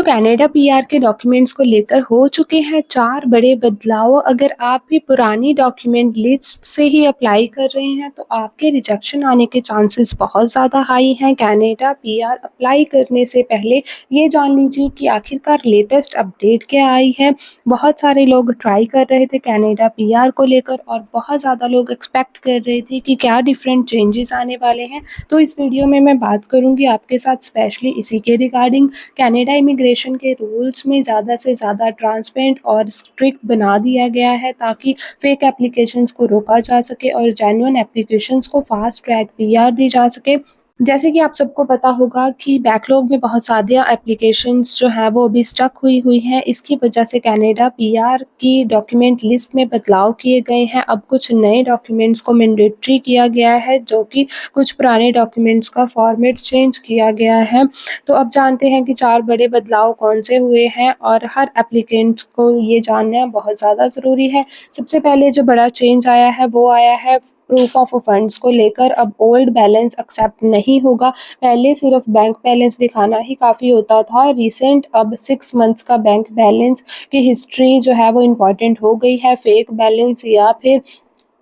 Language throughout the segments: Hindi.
कनाडा पीआर के डॉक्यूमेंट्स को लेकर हो चुके हैं 4 बड़े बदलाव। अगर आप भी पुरानी डॉक्यूमेंट लिस्ट से ही अप्लाई कर रहे हैं तो आपके रिजेक्शन आने के चांसेस बहुत ज़्यादा हाई हैं। कनाडा पीआर अप्लाई करने से पहले ये जान लीजिए कि आखिरकार लेटेस्ट अपडेट क्या आई है। बहुत सारे लोग ट्राई कर रहे थे कनाडा पीआर को लेकर और बहुत ज़्यादा लोग एक्सपेक्ट कर रहे थे कि क्या डिफरेंट चेंजेस आने वाले हैं। तो इस वीडियो में मैं बात करूँगी आपके साथ स्पेशली इसी के रिगार्डिंग। कनाडा इमिग्रेशन के रूल्स में ज़्यादा से ज़्यादा ट्रांसपेरेंट और स्ट्रिक्ट बना दिया गया है ताकि फेक एप्लीकेशंस को रोका जा सके और जेन्युइन एप्लीकेशंस को फास्ट ट्रैक पीआर दी जा सके। जैसे कि आप सबको पता होगा कि बैकलॉग में बहुत सारे एप्लीकेशंस जो हैं वो अभी स्टक हुई हैं। इसकी वजह से कनाडा पीआर की डॉक्यूमेंट लिस्ट में बदलाव किए गए हैं। अब कुछ नए डॉक्यूमेंट्स को मैंडेटरी किया गया है, जो कि कुछ पुराने डॉक्यूमेंट्स का फॉर्मेट चेंज किया गया है। तो अब जानते हैं कि 4 बड़े बदलाव कौन से हुए हैं और हर एप्लीकेंट को ये जानना बहुत ज़्यादा ज़रूरी है। सबसे पहले जो बड़ा चेंज आया है वो आया है प्रूफ ऑफ फंड्स को लेकर। अब ओल्ड बैलेंस एक्सेप्ट नहीं होगा। पहले सिर्फ बैंक बैलेंस दिखाना ही काफ़ी होता था। रिसेंट अब 6 मंथ्स का बैंक बैलेंस की हिस्ट्री जो है वो इम्पॉर्टेंट हो गई है। फेक बैलेंस या फिर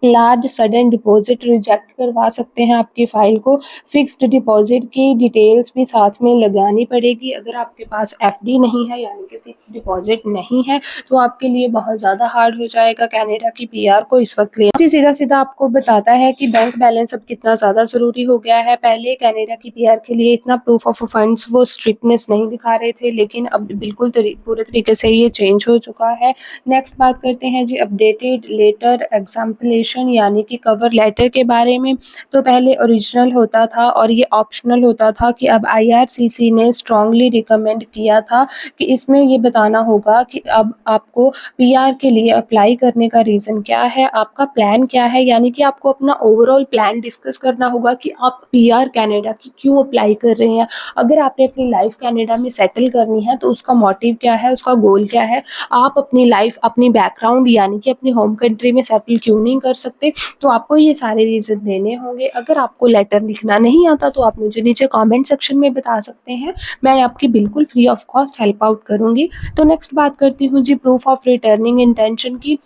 लार्ज सडन डिपॉजिट रिजेक्ट करवा सकते हैं आपकी फ़ाइल को। फिक्स्ड डिपॉजिट की डिटेल्स भी साथ में लगानी पड़ेगी। अगर आपके पास एफडी नहीं है यानी कि फिक्स्ड डिपॉजिट नहीं है तो आपके लिए बहुत ज़्यादा हार्ड हो जाएगा कनाडा की पीआर को इस वक्त लेना। क्योंकि सीधा-सीधा आपको बताता है कि बैंक बैलेंस अब कितना ज़्यादा ज़रूरी हो गया है। पहले कनाडा की पीआर के लिए इतना प्रूफ ऑफ फंड्स वो स्ट्रिक्टनेस नहीं दिखा रहे थे, लेकिन अब बिल्कुल पूरे तरीके से ये चेंज हो चुका है। नेक्स्ट बात करते हैं जी अपडेटेड लेटर एग्जाम्पलेशन यानी कि कवर लेटर के बारे में। तो पहले ओरिजिनल होता था और ये ऑप्शनल होता था कि अब आईआरसीसी ने स्ट्रांगली रिकमेंड किया था कि इसमें ये बताना होगा कि अब आपको पीआर के लिए अप्लाई करने का रीज़न क्या है, आपका प्लान क्या है। यानी कि आपको अपना ओवरऑल प्लान डिस्कस करना होगा कि आप पीआर कनाडा की क्यों अप्लाई कर रहे हैं। अगर आपने अपनी लाइफ कनाडा में सेटल करनी है तो उसका मोटिव क्या है, उसका गोल क्या है। आप अपनी लाइफ अपनी बैकग्राउंड यानी कि अपनी होम कंट्री में सेटल क्यों नहीं कर सकते, तो आपको ये सारे रीज़न देने होंगे। अगर आपको लेटर लिखना नहीं आता तो आप मुझे नीचे कमेंट सेक्शन में बता सकते हैं, मैं आपकी बिल्कुल free of cost help out करूँगी। तो नेक्स्ट बात करती हूँ जी प्रूफ ऑफ रिटर्निंग इंटेंशन की।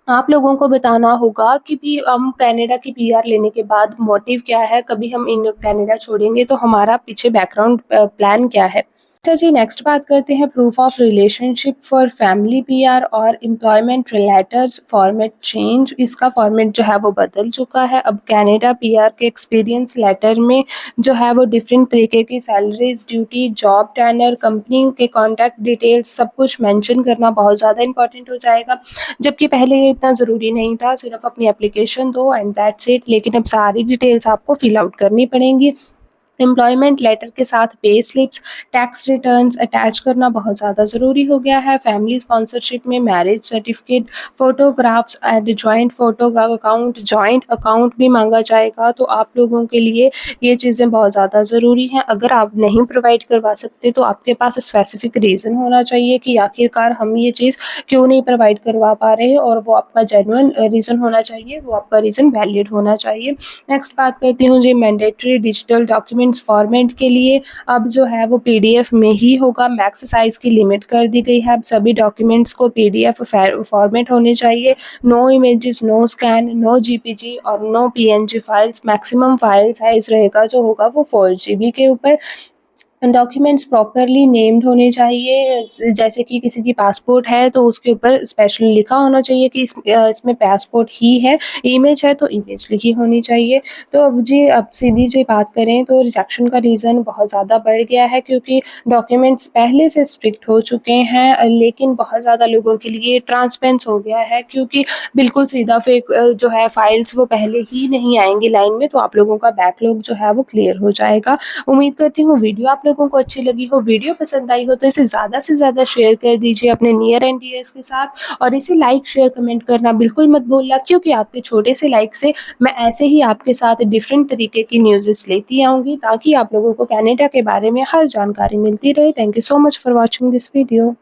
आप लोगों को बताना होगा कि भी हम कनाडा की पीआर लेने के बाद मोटिव क्या है, कभी हम इन कनाडा छोड़ेंगे तो हमारा पीछे बैकग्राउंड प्लान क्या है। अच्छा जी नेक्स्ट बात करते हैं proof of relationship for family PR और एम्प्लॉयमेंट रिलेटर्स फॉर्मेट चेंज। इसका फॉर्मेट जो है वो बदल चुका है। अब कनाडा पीआर के एक्सपीरियंस लेटर में जो है वो डिफरेंट तरीके की salaries, duty, job tenure, company के कॉन्टैक्ट डिटेल्स सब कुछ मेंशन करना बहुत ज़्यादा इंपॉर्टेंट हो जाएगा। जबकि पहले ये इतना ज़रूरी नहीं था, सिर्फ अपनी एप्लीकेशन दो एंड दैट्स इट। लेकिन अब सारी डिटेल्स आपको फिल आउट करनी पड़ेंगी। एम्प्लॉयमेंट लेटर के साथ pay slips, tax returns attach करना बहुत ज़्यादा ज़रूरी हो गया है। फैमिली स्पॉन्सरशिप में marriage certificate, photographs and joint photo का अकाउंट, जॉइंट अकाउंट भी मांगा जाएगा। तो आप लोगों के लिए ये चीज़ें बहुत ज़्यादा ज़रूरी हैं। अगर आप नहीं प्रोवाइड करवा सकते तो आपके पास स्पेसिफिक रीज़न होना चाहिए कि आखिरकार हम ये चीज़ क्यों नहीं प्रोवाइड करवा पा रहे, और वो आपका जेन्युइन रीज़न होना चाहिए, वो आपका रीज़न वैलिड होना चाहिए। नेक्स्ट बात करती हूँ जी मैंडेटरी डिजिटल डॉक्यूमेंट्स फॉर्मेट के लिए। अब जो है वो पीडीएफ में ही होगा। मैक्स साइज की लिमिट कर दी गई है। अब सभी डॉक्यूमेंट्स को पीडीएफ फॉर्मेट होने चाहिए। No images, no scan, no JPG और no PNG files. Maximum file size रहेगा जो होगा वो 4 GB के ऊपर। डॉक्यूमेंट्स प्रॉपरली नेम्ड होने चाहिए। जैसे कि किसी की पासपोर्ट है तो उसके ऊपर स्पेशल लिखा होना चाहिए कि इसमें पासपोर्ट ही है। इमेज है तो इमेज लिखी होनी चाहिए। तो अब सीधी जी बात करें तो रिजेक्शन का रीज़न बहुत ज़्यादा बढ़ गया है, क्योंकि डॉक्यूमेंट्स पहले से स्ट्रिक्ट हो चुके हैं, लेकिन बहुत ज़्यादा लोगों के लिए ट्रांसपेरेंस हो गया है, क्योंकि बिल्कुल सीधा फेक जो है फाइल्स वो पहले ही नहीं आएंगी लाइन में। तो आप लोगों का बैकलॉग जो है वो क्लियर हो जाएगा। उम्मीद करती हूँ वीडियो आप लोगों को अच्छी लगी हो। वीडियो पसंद आई हो तो इसे ज़्यादा से ज़्यादा शेयर कर दीजिए अपने नियर एंड डियर्स के साथ, और इसे लाइक शेयर कमेंट करना बिल्कुल मत भूलना, क्योंकि आपके छोटे से लाइक से मैं ऐसे ही आपके साथ डिफरेंट तरीके की न्यूज़ेस लेती आऊँगी, ताकि आप लोगों को कनाडा के बारे में हर जानकारी मिलती रहे। Thank you so much for watching this video.